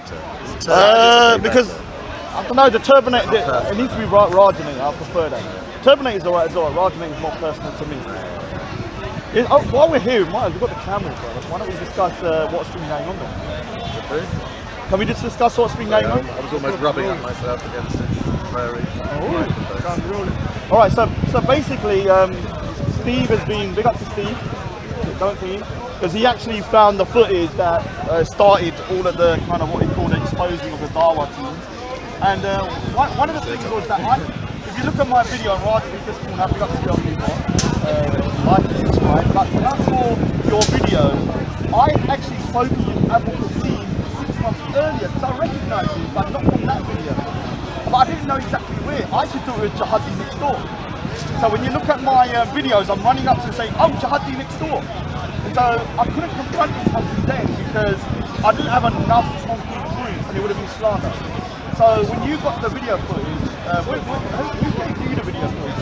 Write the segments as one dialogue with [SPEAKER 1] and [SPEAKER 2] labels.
[SPEAKER 1] better?
[SPEAKER 2] Because I don't know, the Turbinator, it needs to be Rajanator, I prefer that. Turbinator is alright as well, Rajanator is more personal to me. While we're here, we've got the cameras, bro. Why don't we discuss what's been going on there? Can we just discuss what's been going on?
[SPEAKER 1] I was almost rubbing up myself against it. Very.
[SPEAKER 2] Alright, so basically, Steve has been, big up to Steve, don't think, because he actually found the footage that started all of the kind of what he called exposing of the Dawah teams. And one of the things was that if you look at my video on Raj, big up to your people, like and subscribe. But when I saw your video, I actually spoke with Abu Qasim 6 months earlier because I recognised him, but not from that video. But I didn't know exactly where. I actually thought it was Jihadi next door. So when you look at my videos, I'm running up to say, oh, Jihadi next door. And so I couldn't confront him until then because I didn't have enough concrete proof and it would have been slander. So when you got the video footage, who gave you the video footage?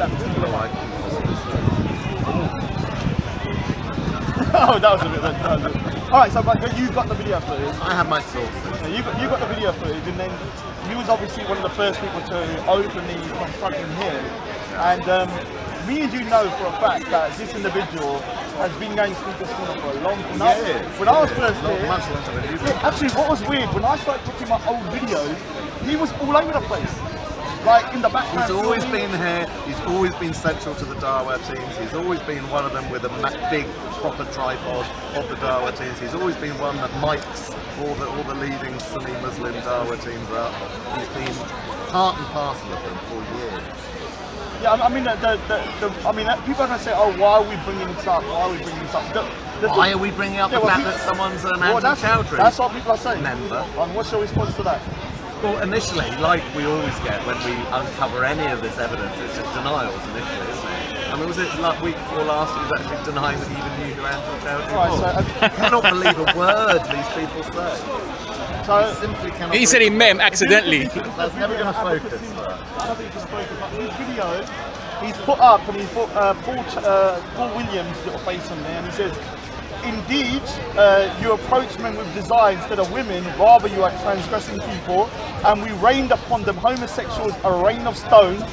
[SPEAKER 2] Oh, that was a bit. Alright, so but you got the video footage.
[SPEAKER 1] I have my sources.
[SPEAKER 2] So you got the video footage, and then you was obviously one of the first people to openly confront him here. And me and you know for a fact that this individual has been going Speaker's Corner for a long time. When I was first here, actually what was weird, when I started checking my old videos, he was all over the place. Like in the background.
[SPEAKER 1] He's always been here, he's always been central to the Dawah teams, he's always been one of them with a big proper tripod of the Dawah teams, he's always been one that mics all the leading Sunni Muslim Dawah teams up. He's been part and parcel of them for years.
[SPEAKER 2] Yeah, I mean, people are going to say, oh, why are we bringing this up? Why are we bringing this up?
[SPEAKER 1] Why are we bringing up the fact that someone's an anti-Chowdhury?
[SPEAKER 2] That's what people are saying.
[SPEAKER 1] Member.
[SPEAKER 2] And what's your response to that?
[SPEAKER 1] Well, initially, like we always get when we uncover any of this evidence, it's just denials initially, isn't it? I mean, was it like week before last, he was actually denying that he even knew who Andrew Chowdhury was? I cannot believe a word these people say. So, simply cannot.
[SPEAKER 3] He said he met him accidentally.
[SPEAKER 1] That's never going to focus.
[SPEAKER 2] I don't think it's focus, but his video, he's put up and he's put Paul Williams' little face on there, and he says, indeed, you approach men with desire instead of women, rather you are transgressing people, and we rained upon them homosexuals a rain of stones,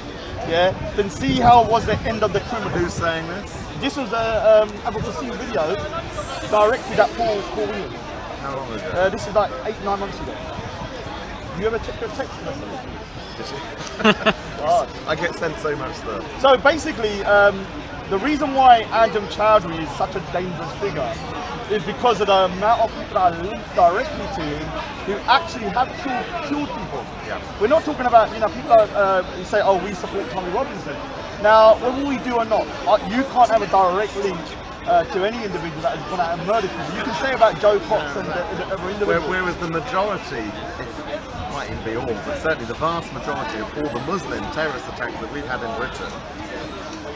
[SPEAKER 2] yeah, then see how was the end of the criminal.
[SPEAKER 1] Who's saying this?
[SPEAKER 2] This was a Abu Qasim video directed at Paul Williams.
[SPEAKER 1] How long ago?
[SPEAKER 2] This is like 8-9 months ago. You ever check your text message?
[SPEAKER 1] Did you? I get sent so much stuff.
[SPEAKER 2] So basically, the reason why Andrew Chowdhury is such a dangerous figure is because of the amount of people that are linked directly to him who actually have killed people.
[SPEAKER 1] Yeah.
[SPEAKER 2] We're not talking about, you know, people who say, oh, we support Tommy Robinson. Now, whether we do or not, you can't have a direct link to any individual that has gone out and murdered people. You can say about Joe Cox and the other individuals.
[SPEAKER 1] Whereas the majority, might even be all, but certainly the vast majority of all the Muslim terrorist attacks that we've had in Britain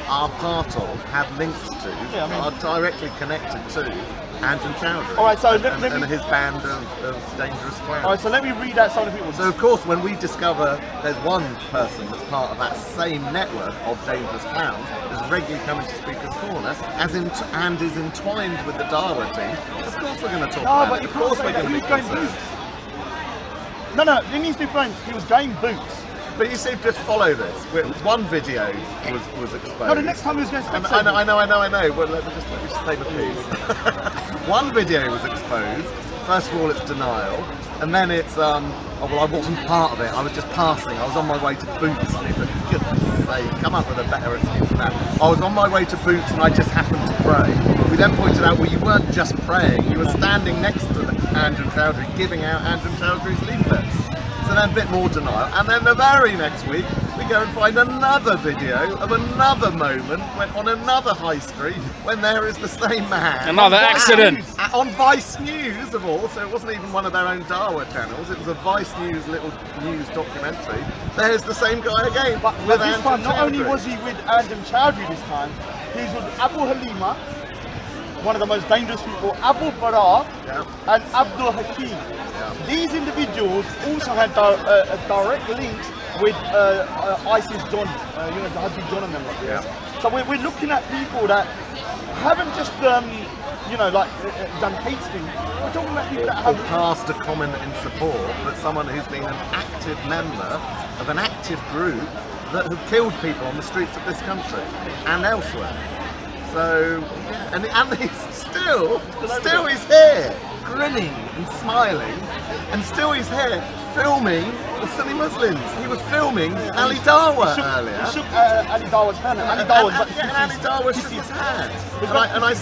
[SPEAKER 1] are part of, have links to, are directly connected to Andrew Chowdhury.
[SPEAKER 2] All right, so
[SPEAKER 1] and his band of dangerous clowns.
[SPEAKER 2] All right, so let me read out some of the people.
[SPEAKER 1] So of course, when we discover there's one person that's part of that same network of dangerous clowns that's regularly coming to Speaker's Corner, and is entwined with the Dawah team, of course we're going to talk about it. Of course we're going to be concerned.
[SPEAKER 2] No, it needs to be framed. He was going boots.
[SPEAKER 1] But you see, just follow this. One video was exposed.
[SPEAKER 2] No, the next time he was going to
[SPEAKER 1] I know. Well, let me just say the piece. One video was exposed. First of all, it's denial, and then it's oh well, I wasn't part of it. I was just passing. I was on my way to Boots. And for goodness sake, come up with a better excuse than that. I was on my way to Boots, and I just happened to pray. We then pointed out, well, you weren't just praying. You were standing next to Andrew Chowdhury, giving out Andrew Chowdhury's leaflets. So then a bit more denial, and then the very next week we go and find another video of another moment when on another high street when there is the same man.
[SPEAKER 3] Another accident.
[SPEAKER 1] On Vice News of all, so it wasn't even one of their own Dawah channels, it was a Vice News little news documentary. There's the same guy again,
[SPEAKER 2] but
[SPEAKER 1] with
[SPEAKER 2] this time, not only
[SPEAKER 1] Chowdhury.
[SPEAKER 2] was he with Andrew Chowdhury this time, he's with Abu Halima, one of the most dangerous people, Abu Farah, and Abdul Hakim. These individuals also had direct links with ISIS John, the Hadi John and them like this. So we're looking at people that haven't just you know, like done hate speech. We're talking about people that have
[SPEAKER 1] passed a comment in support, but someone who's been an active member of an active group that have killed people on the streets of this country and elsewhere. So, and he's still he's here, grinning and smiling, and still he's here filming the Sunni Muslims. He was filming Ali Dawah earlier.
[SPEAKER 2] He shook Ali Dawah's hand. Ali
[SPEAKER 1] Dawah shook his hand.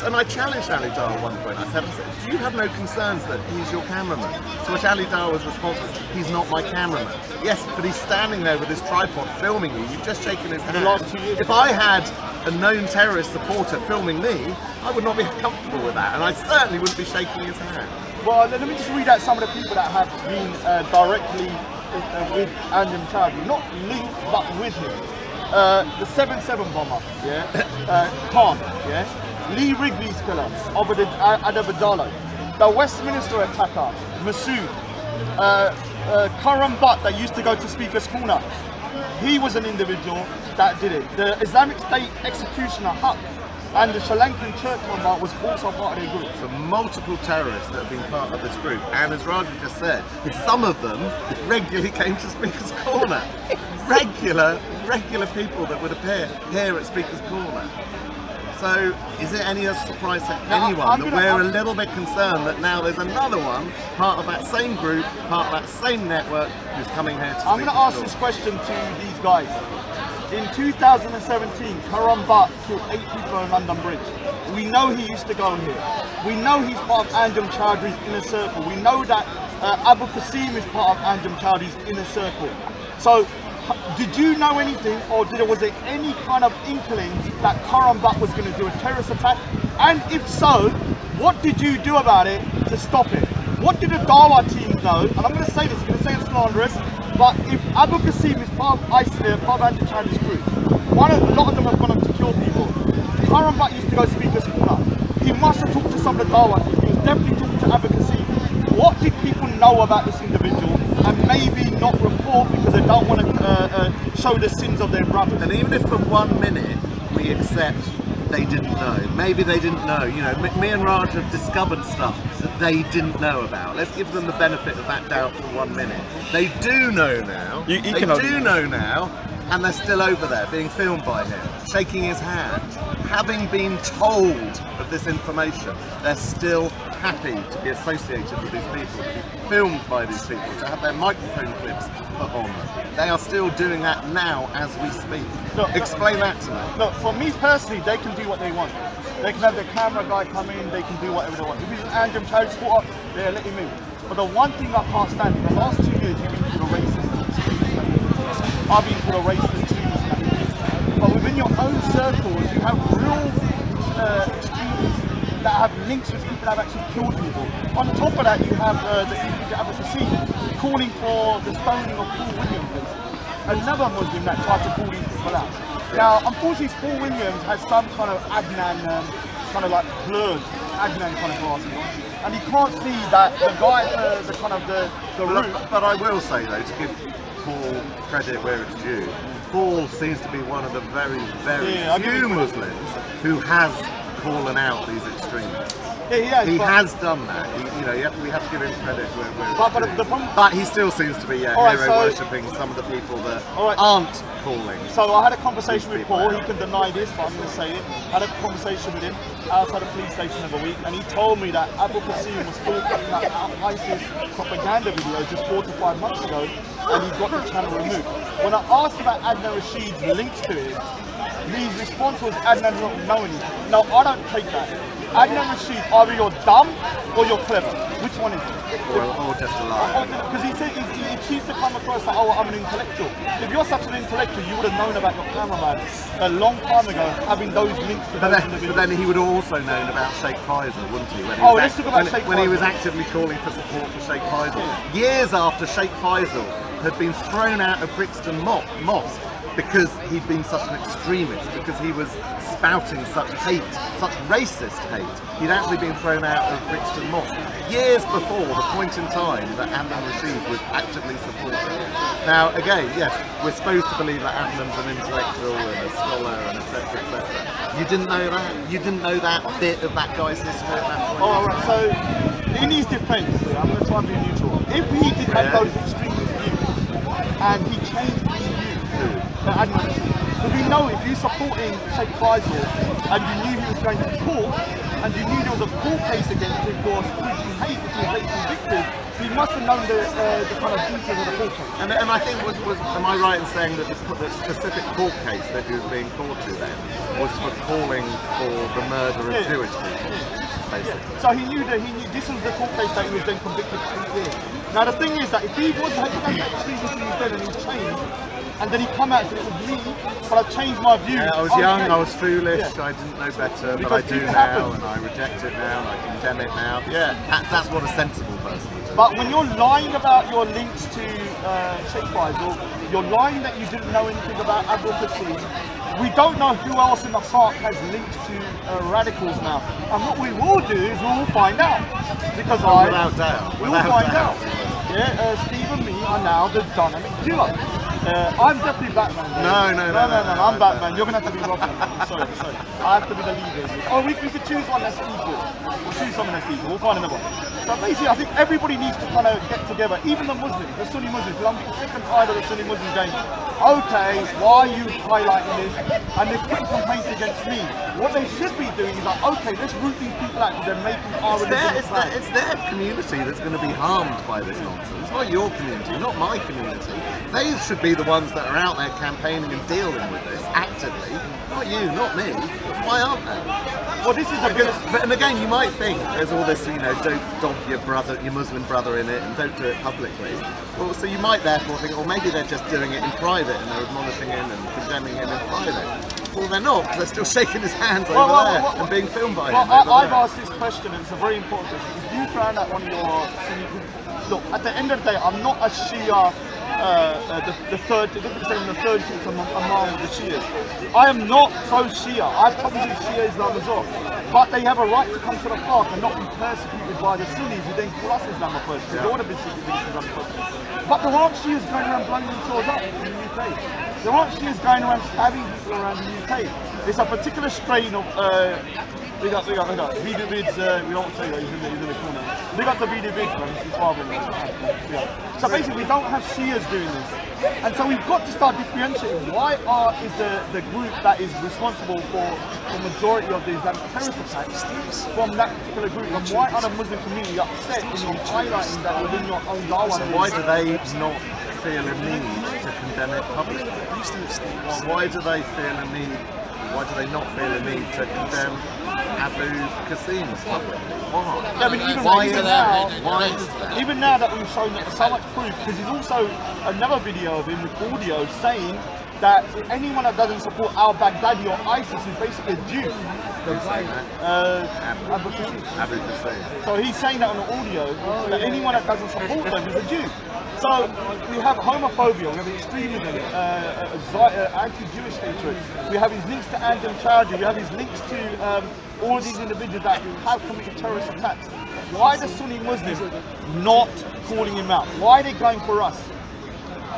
[SPEAKER 1] And I challenged Ali Dawah at one point. I said, do you have no concerns that he's your cameraman? To which Ali Dawah's response was, he's not my cameraman. Yes, but he's standing there with his tripod filming you. You've just shaken his hand.
[SPEAKER 2] The last 2 years.
[SPEAKER 1] If I had a known terrorist supporter filming me, I would not be comfortable with that, and I certainly wouldn't be shaking his hand.
[SPEAKER 2] Well, let me just read out some of the people that have been directly with Anjem Choudary, not linked, but with him. The 7/7 bomber, yeah, Khan, yeah, Lee Wrigley's killer, Adabajalo, the Westminster attacker, Masood, Karam Butt that used to go to Speaker's Corner. He was an individual that did it. The Islamic State executioner Huck and the Sri Lankan church member was also part of their group.
[SPEAKER 1] So multiple terrorists that have been part of this group, and as Raja just said, some of them regularly came to Speaker's Corner. regular people that would appear here at Speaker's Corner. So is it any surprise to anyone that we're a little bit concerned that now there's another one, part of that same group, part of that same network, who's coming here to
[SPEAKER 2] I'm going to ask this question to these guys. In 2017, Karam Butt killed 8 people on London Bridge. We know he used to go here. We know he's part of Anjem Choudhary's inner circle. We know that Abu Qasim is part of Anjem Choudhary's inner circle. So, did you know anything, or was there any kind of inkling that Karam Butt was going to do a terrorist attack? And if so, what did you do about it to stop it? What did the Dawah team know? And I'm going to say this, I'm going to say it's slanderous, but if Abu Qasim is part of ISIL, part of Anjem Choudhary's group, a lot of them have gone on to kill people. Karam Butt used to go to Speaker's Corner. He must have talked to some of the Dawah team. He was definitely talking to Abu Qasim. What did people know about this individual and maybe not report because they don't want to show the sins of their brothers?
[SPEAKER 1] And even if for 1 minute we accept they didn't know, maybe they didn't know, you know, me and Raj have discovered stuff that they didn't know about. Let's give them the benefit of that doubt for 1 minute. They do know now, and they're still over there being filmed by him, shaking his hand, having been told of this information. They're still happy to be associated with these people, to be filmed by these people, to have their microphone clips put on them. They are still doing that now as we speak.
[SPEAKER 2] Look,
[SPEAKER 1] explain that to me.
[SPEAKER 2] Look, for me personally, they can do what they want. They can have their camera guy come in, they can do whatever they want. If he's an Anjem Choudhary supporter, they'll let him in. But the one thing I can't stand, in the last 2 years, you've been called a racist. I've been called a racist. But within your own circles, you have real extremists that have links with people that have actually killed people. On top of that, you have the Abu Qasim calling for the stoning of Paul Williams, another Muslim that tried to call these people out. Now, unfortunately, Paul Williams has some kind of Adnan, kind of like blurred Adnan kind of glasses on, and he can't see that the guy, the route.
[SPEAKER 1] But I will say though, to give Paul credit where it's due, Paul seems to be one of the very few Muslims who has calling out these extremists.
[SPEAKER 2] Yeah,
[SPEAKER 1] he has done that. We have to give him credit but he still seems to be worshipping some of the people that aren't calling.
[SPEAKER 2] So I had a conversation with Paul. He can deny this, but I'm going to say it. I had a conversation with him outside the police station the other week, and he told me that Abu Qasim was talking about ISIS propaganda video just 4 to 5 months ago, and he got the channel removed. When I asked about Adnan Rashid's links to it, his response was Adnan doesn't know anything. No, I don't take that. Adnan Rashid, either you're dumb or you're clever. Which one is it?
[SPEAKER 1] Or just a lie.
[SPEAKER 2] Because he said he chooses to come across like, oh, I'm an intellectual. If you're such an intellectual, you would have known about your cameraman a long time ago, having those links to those individuals.
[SPEAKER 1] But then he would have also known about Sheikh Faisal, wouldn't he?
[SPEAKER 2] Let's talk about Sheikh Faisal.
[SPEAKER 1] When he was actively calling for support for Sheikh Faisal. Years after Sheikh Faisal had been thrown out of Brixton Mosque because he'd been such an extremist, because he was spouting such hate, such racist hate. He'd actually been thrown out of Brixton Mosque. years before the point in time that Adnan Rashid was actively supported. Now, again, yes, we're supposed to believe that Adnan's an intellectual and a scholar and etc. etc. You didn't know that? You didn't know that bit of that guy's history at that point?
[SPEAKER 2] Oh, right. So, in his defence, I'm going to try and be neutral. If he did have those extremist views and he changed his views, Adnan Rashid, so we know if you're supporting Sheikh Faisal and you knew he was going to court, and you knew there was a court case against him for preaching hate, which was late convicted, so you must have known the kind of details of the court case.
[SPEAKER 1] And I think, am I right in saying that the specific court case that he was being called to then was for calling for the murder of Jewish people, basically?
[SPEAKER 2] So he knew this was the court case that he was then convicted for 8 years. Now the thing is that if he was had done that previously then and he changed, and then he come out and said it was me, but I've changed my view.
[SPEAKER 1] Yeah, I was young, I was foolish, I didn't know better, but I do now, and I reject it now, and I condemn it now. Yeah, that's what a sensible person would do.
[SPEAKER 2] But when you're lying about your links to Sheikh Faisal, you're lying that you didn't know anything about Abdul Qasim. We don't know who else in the park has links to radicals now. And what we will do is we will find out. Because
[SPEAKER 1] without doubt.
[SPEAKER 2] We will find out. Yeah, Steve and me are now the dynamic duo. I'm definitely Batman.
[SPEAKER 1] No,
[SPEAKER 2] I'm Batman. You're going to have to be Robin. Sorry. I have to be the leader. Oh, we could choose one that's equal. We'll choose someone that's equal. We'll find another one. So basically, I think everybody needs to kind of get together, even the Muslims, the Sunni Muslims, because I'm sick and tired of the Sunni Muslims going, okay, why are you highlighting this? And they're putting complaints against me. What they should be doing is like, okay, let's root these people out because they're making our religion.
[SPEAKER 1] It's their community that's going to be harmed by this nonsense. It's not your community, not my community. They should be the ones that are out there campaigning and dealing with this actively. Not you, not me. Why aren't they?
[SPEAKER 2] Well, this is
[SPEAKER 1] and again, you might think there's all this, you know, don't dog your Muslim brother in it, and don't do it publicly. Well, so you might therefore think, well, maybe they're just doing it in private and they're admonishing him and condemning him in private. Well, they're not, because they're still shaking his hands over there and being filmed by him.
[SPEAKER 2] I've asked this question, and it's a very important question. If you found out one of your Sunni, look, at the end of the day, I'm not a Shia. The third kingdom among the Shias. I am not pro-Shia. I probably do Shia Islam as well. But they have a right to come to the park and not be persecuted by the Sunnis who then call us Islamophobes. Because they want to be Islamophobes. But there aren't Shias going around blowing themselves up in the UK. There aren't Shias going around stabbing people around the UK. It's a particular strain of we got Video Vids, we don't say that, he's in the corner. We got the Video Vids, man, his father-in-law. So basically we don't have Shias doing this. And so we've got to start differentiating why is the group that is responsible for the majority of the Islamic terrorist attacks from that particular group, and why are the Muslim community upset in highlighting that within your own Dawah?
[SPEAKER 1] So why do they not feel a need to condemn it publicly? Why do they feel a need? Why do they not feel a need to condemn Abu Qasim publicly? Why?
[SPEAKER 2] I mean, even now that we've shown so much proof, because there's also another video of him with audio saying that anyone that doesn't support al-Baghdadi or ISIS is basically a Jew. Abu Qasim. So he's saying that on the audio, that anyone that doesn't support them is a Jew. So we have homophobia, we have extremism, anti-Jewish hatred, we have his links to Andrew Chowdhury, we have his links to all these individuals that have committed terrorist attacks. Why are the Sunni Muslims not calling him out? Why are they going for us?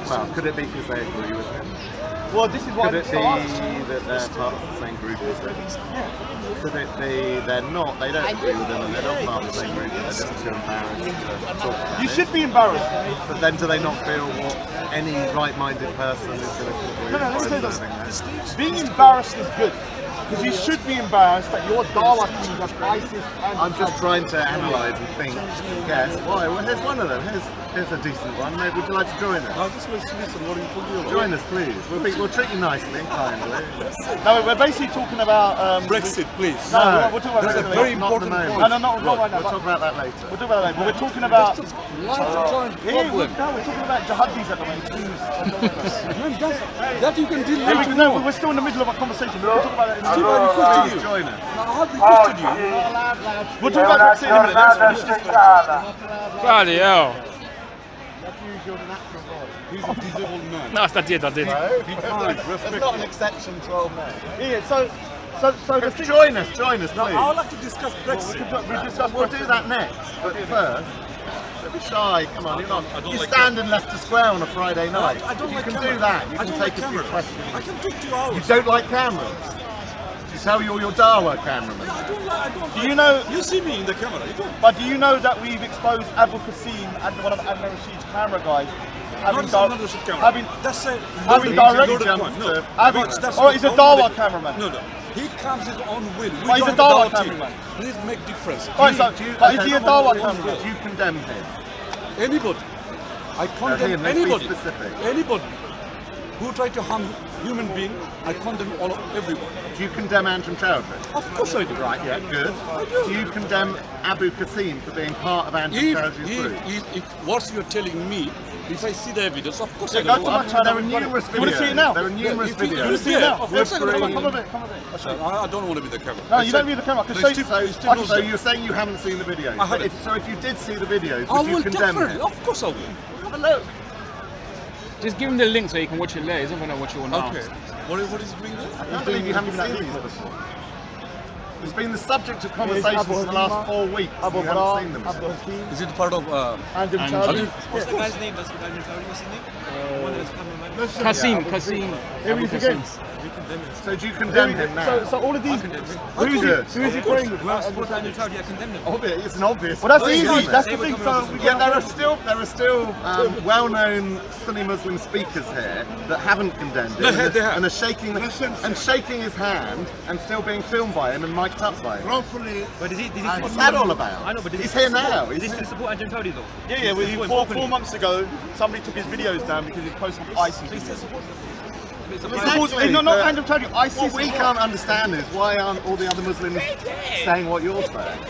[SPEAKER 1] Well, could it be because they agree with him?
[SPEAKER 2] Well, this is why
[SPEAKER 1] could it be that they're part of the same group as them?
[SPEAKER 2] Yeah.
[SPEAKER 1] Could it be they're not, they don't agree with them and they're not part of the same group, they're just too embarrassed to talk about
[SPEAKER 2] You should be embarrassed.
[SPEAKER 1] But then do they not feel what any right-minded person is going to conclude by observing that?
[SPEAKER 2] Being embarrassed is good. Because you should be embarrassed that your Dawah teams have ISIS and...
[SPEAKER 1] I'm just trying to analyse and think, guess, why? Well, here's one of them. Here's a decent one. Maybe would you like to join us?
[SPEAKER 4] I just want to listen. What are you talking about?
[SPEAKER 1] Join us, please. We'll treat you nicely and kindly.
[SPEAKER 2] No, we're basically talking about...
[SPEAKER 4] Brexit, please.
[SPEAKER 2] No, we'll talk about
[SPEAKER 4] That's
[SPEAKER 2] Brexit
[SPEAKER 4] a very
[SPEAKER 2] later.
[SPEAKER 4] important point.
[SPEAKER 2] No, not right now.
[SPEAKER 1] We'll talk about that later.
[SPEAKER 2] We'll talk about that later. But we're talking about...
[SPEAKER 4] Lifetime problem.
[SPEAKER 2] we're talking about jihadis at the moment.
[SPEAKER 4] That you can deal with.
[SPEAKER 2] No, we're still in the middle of a conversation. We'll talk about that in a minute.
[SPEAKER 4] I requested you.
[SPEAKER 1] Join us.
[SPEAKER 4] I have requested you.
[SPEAKER 2] We'll talk about Brexit in a minute. Let's finish this.
[SPEAKER 3] Bloody hell.
[SPEAKER 4] He's a disabled man.
[SPEAKER 3] No, I did.
[SPEAKER 1] No, that's not an exception to old men.
[SPEAKER 2] Yeah, so So the thing,
[SPEAKER 1] Join us, please.
[SPEAKER 4] Now, I would like to discuss Brexit.
[SPEAKER 1] We'll do that next. But first, don't be shy. Come on, you're not. You
[SPEAKER 4] like
[SPEAKER 1] stand in Leicester Square on a Friday night.
[SPEAKER 4] I don't
[SPEAKER 1] If
[SPEAKER 4] like
[SPEAKER 1] you can
[SPEAKER 4] camera.
[SPEAKER 1] do that. You
[SPEAKER 4] I
[SPEAKER 1] can
[SPEAKER 4] don't
[SPEAKER 1] take
[SPEAKER 4] like
[SPEAKER 1] a few
[SPEAKER 4] camera.
[SPEAKER 1] questions.
[SPEAKER 4] I can take 2 hours.
[SPEAKER 1] You don't like cameras. You tell you're your Dawah cameraman.
[SPEAKER 4] I don't
[SPEAKER 2] Do you know?
[SPEAKER 4] You see me in the camera. You don't.
[SPEAKER 2] But do you know that we've exposed Abu Qasim and one of Adnan Rashid's camera guys having
[SPEAKER 4] That's a
[SPEAKER 2] having
[SPEAKER 1] direct
[SPEAKER 2] direct
[SPEAKER 1] jump to-
[SPEAKER 2] or he's a Dawah cameraman.
[SPEAKER 4] No. He comes his own will. We
[SPEAKER 2] But he's a
[SPEAKER 4] don't
[SPEAKER 2] Dawah
[SPEAKER 4] doubt him.
[SPEAKER 2] cameraman.
[SPEAKER 4] Please make difference.
[SPEAKER 2] Right, so, but is he a Dawah cameraman?
[SPEAKER 1] Do you condemn him?
[SPEAKER 4] Anybody. I condemn
[SPEAKER 1] him, let's be
[SPEAKER 4] anybody.
[SPEAKER 1] specific.
[SPEAKER 4] Anybody who try to harm human being, I condemn everyone.
[SPEAKER 1] Do you condemn Andrew Chowdhury?
[SPEAKER 4] Of course I do.
[SPEAKER 1] Right, yeah, good. Do you condemn Abu Qasim for being part of Andrew Chowdhury's group?
[SPEAKER 4] If what you're telling me, if I see the evidence, of course I
[SPEAKER 2] Go
[SPEAKER 4] do.
[SPEAKER 2] to my channel.
[SPEAKER 1] There are numerous videos.
[SPEAKER 2] You want to see it now?
[SPEAKER 1] There are numerous
[SPEAKER 4] if you-
[SPEAKER 2] You want to
[SPEAKER 1] videos.
[SPEAKER 2] see it now?
[SPEAKER 4] Of course I do.
[SPEAKER 2] Come on a bit. I'll show you.
[SPEAKER 4] I don't want to be the camera.
[SPEAKER 2] No, you don't need the camera. I can show you.
[SPEAKER 1] So you're saying you haven't seen the videos?
[SPEAKER 4] I haven't.
[SPEAKER 1] So if you did see the videos,
[SPEAKER 4] I
[SPEAKER 1] would you
[SPEAKER 4] will
[SPEAKER 1] condemn
[SPEAKER 4] definitely.
[SPEAKER 1] him?
[SPEAKER 4] Of course I will.
[SPEAKER 1] Have a look.
[SPEAKER 3] Just give him the link so you can watch it later. He's not gonna watch it all now.
[SPEAKER 4] Okay. What is doing there?
[SPEAKER 1] I can't believe you haven't seen these before. It's been the subject of conversation for the last 4 weeks.
[SPEAKER 2] Abu
[SPEAKER 1] You haven't seen them.
[SPEAKER 2] Abdul Hakim,
[SPEAKER 4] Is it part of?
[SPEAKER 2] Andrew
[SPEAKER 3] Andrew.
[SPEAKER 2] Chowdhury.
[SPEAKER 5] What's the guy's name? That's the guy's name. What's his name? One that's cameraman.
[SPEAKER 3] Kasim.
[SPEAKER 2] Here he is again.
[SPEAKER 5] We condemn him.
[SPEAKER 1] So do you condemn him now?
[SPEAKER 2] So all of these.
[SPEAKER 1] Who is
[SPEAKER 2] Who is he praying with?
[SPEAKER 5] Well, sports Andrew Chowdhury, I condemn him.
[SPEAKER 1] Obvious, it's an obvious.
[SPEAKER 2] Well, that's
[SPEAKER 1] one.
[SPEAKER 2] easy. That's the
[SPEAKER 5] They
[SPEAKER 2] thing.
[SPEAKER 5] were
[SPEAKER 2] So
[SPEAKER 5] coming
[SPEAKER 1] Yeah, there are still well-known Sunni Muslim speakers here that haven't condemned him
[SPEAKER 4] They have.
[SPEAKER 1] and are shaking his hand and still being filmed by him and mic'd up by him.
[SPEAKER 4] Wrongfully.
[SPEAKER 5] But did he
[SPEAKER 1] What's that all about?
[SPEAKER 5] I know, but did
[SPEAKER 1] He's
[SPEAKER 5] he
[SPEAKER 1] here now.
[SPEAKER 5] Did he still support Andrew Chowdhury though?
[SPEAKER 2] yeah. Well, 4 months ago, somebody took his videos down because he's posting ISIS.
[SPEAKER 5] He still
[SPEAKER 2] videos.
[SPEAKER 5] supports him.
[SPEAKER 1] Exactly,
[SPEAKER 2] Not
[SPEAKER 1] but
[SPEAKER 2] Andrew Chowdhury. ISIS.
[SPEAKER 1] What we can't understand is why aren't all the other Muslims saying what you're saying?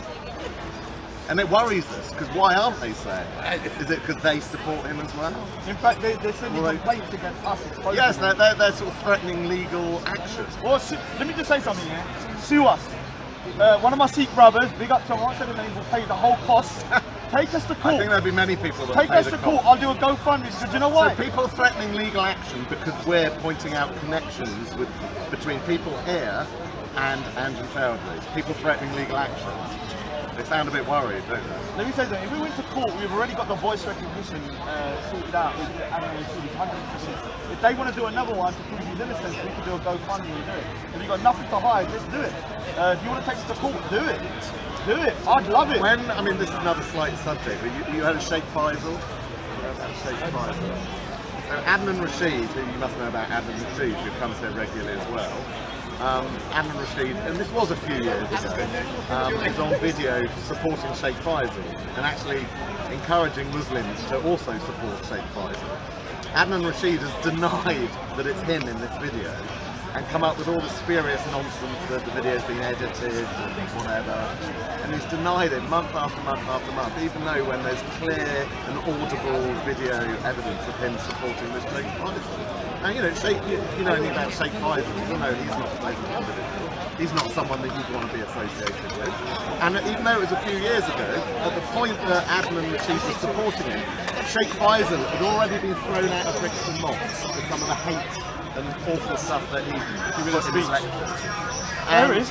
[SPEAKER 1] And it worries us, because why aren't they saying it? Is it because they support him as well?
[SPEAKER 2] In fact, they're sending complaints against us.
[SPEAKER 1] Yes, they're sort of threatening legal action.
[SPEAKER 2] Well, let me just say something here. Sue us. One of my Sikh brothers, big up to him, I won't say the name, will pay the whole cost. Take us to
[SPEAKER 1] I
[SPEAKER 2] court.
[SPEAKER 1] think there'll be many people that
[SPEAKER 2] Take
[SPEAKER 1] pay
[SPEAKER 2] us
[SPEAKER 1] the
[SPEAKER 2] to
[SPEAKER 1] cost.
[SPEAKER 2] court. I'll do a GoFundMe. Because you know why?
[SPEAKER 1] So people threatening legal action because we're pointing out connections between people here and Andrew Chowdhury. People threatening legal action. They sound a bit worried, don't they?
[SPEAKER 2] Let me say that if we went to court, we've already got the voice recognition sorted out. If they want to do another one to prove his innocence, we can do a GoFundMe and do it. If you've got nothing to hide, let's do it. If you want to take us to court, do it. Do it. I'd love it.
[SPEAKER 1] I mean, this is another slight subject, but you had a Sheikh Faisal. So Adnan Rashid, who you must know about Adnan Rashid, who comes here regularly as well. Adnan Rashid, and this was a few years ago, is on video supporting Sheikh Faisal and actually encouraging Muslims to also support Sheikh Faisal. Adnan Rashid has denied that it's him in this video and come up with all the spurious nonsense that the video's been edited and whatever, and he's denied it month after month after month, even though when there's clear and audible video evidence of him supporting this Sheikh Faisal. And you know, you know anything about Sheikh Faisal, you know he's not a pleasant individual. He's not someone that you'd want to be associated with. And even though it was a few years ago, at the point that Adnan Rashid was supporting him, Sheikh Faisal had already been thrown out of Brixton Mosque for some of the hate and awful stuff that he put in his lectures.
[SPEAKER 2] There it is.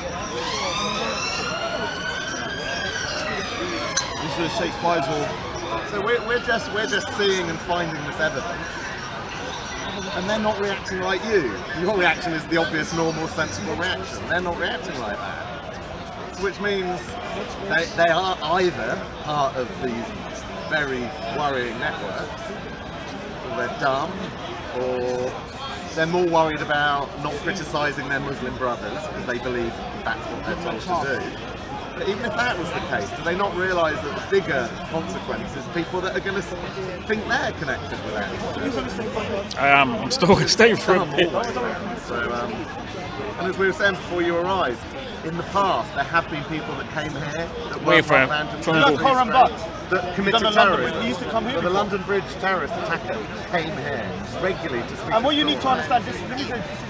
[SPEAKER 2] This is Sheikh Faisal.
[SPEAKER 1] So we're just seeing and finding this evidence, and they're not reacting like you. Your reaction is the obvious, normal, sensible reaction. They're not reacting like that, which means they are either part of these very worrying networks, or they're dumb, or they're more worried about not criticising their Muslim brothers because they believe that's what they're told to do. But even if that was the case, do they not realise that the bigger consequence is people that are going to think they're connected with that?
[SPEAKER 3] I am. I'm still staying for a bit.
[SPEAKER 1] So, and as we were saying before you arrived, in the past there have been people that came here that
[SPEAKER 3] Where
[SPEAKER 1] were
[SPEAKER 3] from?
[SPEAKER 1] part of Andrew
[SPEAKER 3] From
[SPEAKER 1] Chowdhury's
[SPEAKER 2] Coram
[SPEAKER 1] group.
[SPEAKER 2] Butt.
[SPEAKER 1] that committed
[SPEAKER 2] Done a London
[SPEAKER 1] terrorism.
[SPEAKER 2] Bridge. He used to come here
[SPEAKER 1] The
[SPEAKER 2] before.
[SPEAKER 1] London Bridge terrorist attacker came here regularly to speak.
[SPEAKER 2] And what you need to understand, this is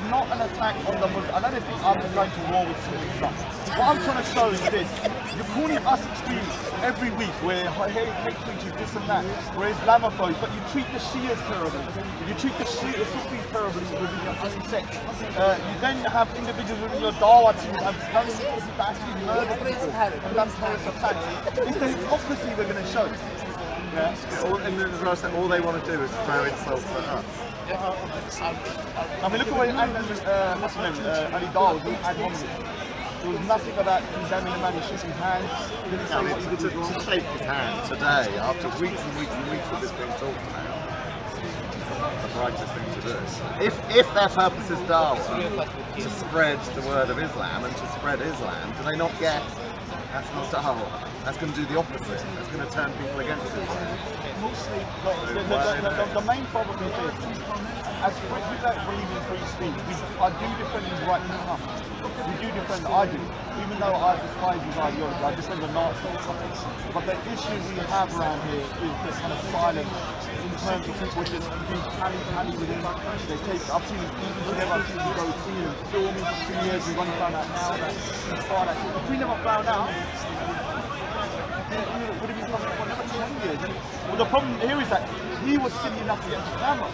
[SPEAKER 2] not an attack on the Muslims. I know they think I'm going to war with some stuff. What I'm trying to show is this. You're calling us extremists every week where hate speech is this and that, where Islamophobes, but you treat the Shias terribly. You treat the Sufis terribly within your own sect. You then have individuals within your Dawah team that have done actually murdered people and done terrorist attacks. It's the hypocrisy we're going to show. Yeah.
[SPEAKER 1] And as I said, all they want to do is throw insults at us.
[SPEAKER 2] I mean, look at what what's his name? Ali Dawah was ad hominem. There was nothing about condemning the man who shook his hand. He didn't say what he did wrong.
[SPEAKER 1] To shake his hand today, after weeks and weeks and weeks of this being talked about, that's the righteous thing to do. If their purpose is Dawah, to spread the word of Islam and to spread Islam, do they not get that's not Dawah? That's going to do the opposite. That's going to turn people against Islam.
[SPEAKER 2] The main problem is this. As we don't believe in free speech, I do defend his right to come. We do defend, I do. Even though I despise his ideology, I defend the Nazis. But the issue we have around here is this kind of silence in terms of people just being pally within. They take, I've seen people together, I've seen people go see and film me for 2 years, we've only found out now that he's fired at. If we never found out, would have been coming for another 20 years. And well, the problem here is that he was silly enough to get the camera.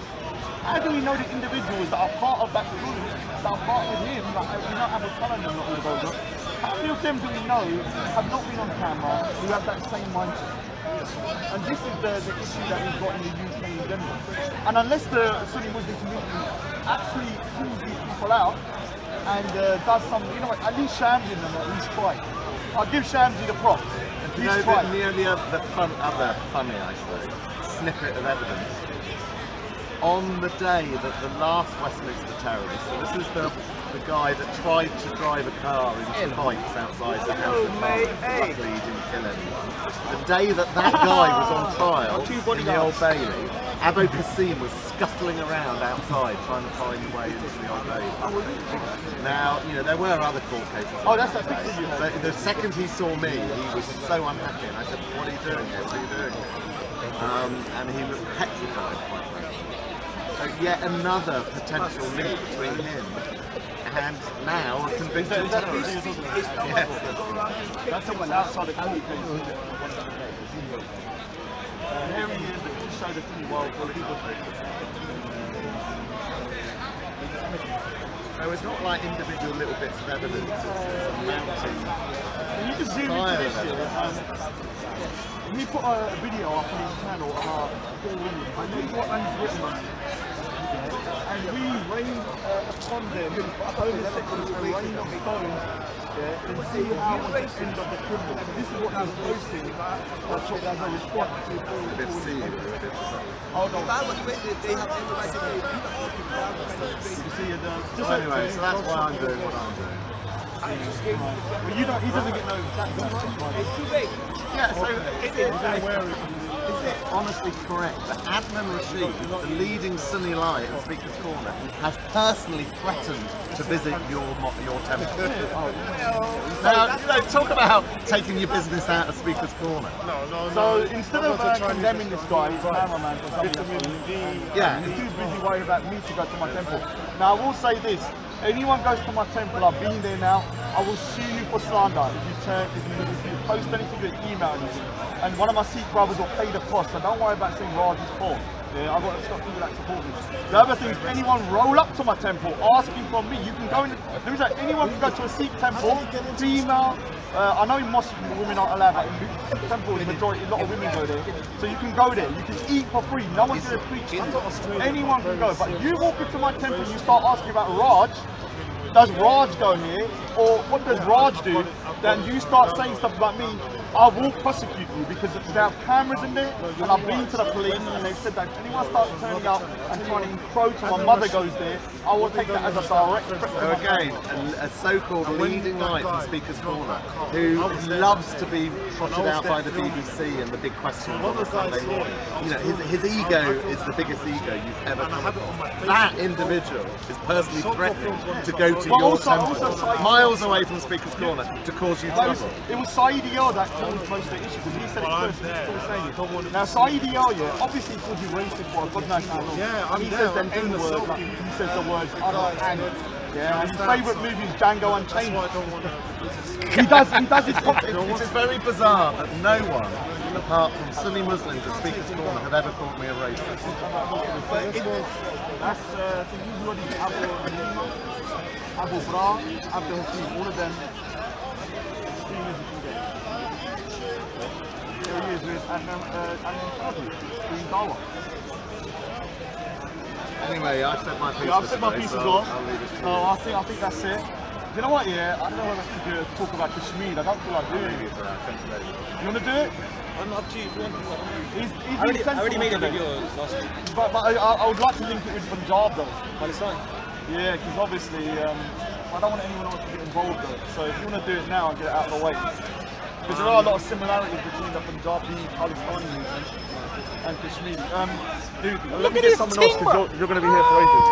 [SPEAKER 2] How do we know the individuals that are part of that group, that are part with him, like we not have a colour and not all of those? How many of them do we know have not been on camera, who have that same mindset? And this is the issue that we've got in the UK in general. And unless the Sunni Muslim community actually pulls these people out and does some, you know what, at least Shamsi them at least try. I'll give Shamsi the props.
[SPEAKER 1] You know, the other funny, I suppose, snippet of evidence. On the day that the last Westminster terrorist, so this is the guy that tried to drive a car into pipes outside the House of Parliament, luckily he didn't kill anyone. The day that guy was on trial in the Old Bailey, Abu Qasim was scuttling around outside trying to find a way into the Old Bailey. Now, you know, there were other court cases.
[SPEAKER 2] Oh, that's that picture you had.
[SPEAKER 1] But the second he saw me, he was so unhappy, and I said, "What are you doing here? What are you doing here?" And he was petrified, quite frankly. So yet another potential link between him and now a convicted terrorist. Yes,
[SPEAKER 2] that's someone outside the court case. Here he is, to show the free world for people.
[SPEAKER 1] So it's not like individual little bits of evidence, it's a mounting.
[SPEAKER 2] And you can zoom into this here. We put a video up on his channel about 4 women. I know what he's written on it. And we rained upon them, homosexuals rained on stones, and see how was the end of the criminal. This is what he was posting as a response to
[SPEAKER 1] A bit seedy,
[SPEAKER 2] Oh no.
[SPEAKER 5] They have every right to
[SPEAKER 2] See,
[SPEAKER 1] so anyway, so that's why I'm doing what I'm doing.
[SPEAKER 2] but you don't, he doesn't get no
[SPEAKER 5] It's too late.
[SPEAKER 1] Yeah, so is it honestly correct that Adnan Rashid, the leading Sunni liar in Speaker's Corner, has personally threatened to visit your temple? Now, you know, talk about taking your business out of Speaker's Corner.
[SPEAKER 2] So instead of condemning this guy, he's a cameraman for something, he's too busy worried about me to go to my temple. Now I will say this, anyone goes to my temple, I've been there now, I will sue you for slander if you post anything or email anything. And one of my Sikh brothers will pay the cost, so don't worry about saying Raj is poor. Yeah, I've got to stop people that support me. The other thing is, anyone roll up to my temple asking for me, you can go in, anyone can go to a Sikh temple, female, I know in mosques women aren't allowed, but in temple, the majority, a lot of women go there. So you can go there, you can eat for free, no one's going to preach to you. Anyone can go, but you walk into my temple and you start asking about Raj, does Raj go here, or what does Raj do, then you start saying stuff about me, I will prosecute you because they have cameras in there, and I've been to the police and they've said that if anyone starts turning up and trying to encroach, my mother goes there, I will take that as a direct threat.
[SPEAKER 1] So again, a so-called leading light in Speaker's Corner, who loves to be trotted out by the BBC and the big questions on a Sunday morning. You know, his ego is the biggest ego you've ever come across. That individual is personally threatening to go to your temple, miles away from Speaker's Corner, to cause you trouble.
[SPEAKER 2] It was Saeed Iyad that always most of the issue because he said it first. He's still saying it. Now Saeed yeah, obviously he calls you racist for a good national.
[SPEAKER 5] Yeah,
[SPEAKER 2] and he says them N-words, like he says the words and yeah, and his favourite movie is Django Unchained. He does his cocktail.
[SPEAKER 1] It is very bizarre that no one, apart from Sunni Muslims at Speaker's Corner, have ever called me a racist.
[SPEAKER 2] That's so you've already got Abu Bra, Abdul Hakim, all of them. Here he is with and doing Dawah.
[SPEAKER 1] Anyway, I've said my piece.
[SPEAKER 2] Yeah, I've said my piece as well.
[SPEAKER 1] I'll leave it to you.
[SPEAKER 2] So I think that's it. You know what? Yeah, I don't know whether to talk about Kashmir. I don't feel like doing it. You want to do it?
[SPEAKER 5] I'm up to you if you want to.
[SPEAKER 2] I
[SPEAKER 5] already made a video last week.
[SPEAKER 2] But I would like to link it with Punjab though.
[SPEAKER 5] Palestine.
[SPEAKER 2] Yeah, because obviously I don't want anyone else to get involved though. So if you want to do it now and get it out of the way. Because there are a lot of similarities between the Punjabi, Palestinian movement and Kashmir. Dude, let me get someone else because you're going to be here for ages.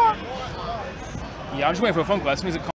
[SPEAKER 3] Yeah, I'm just waiting for a phone call. As soon as it comes.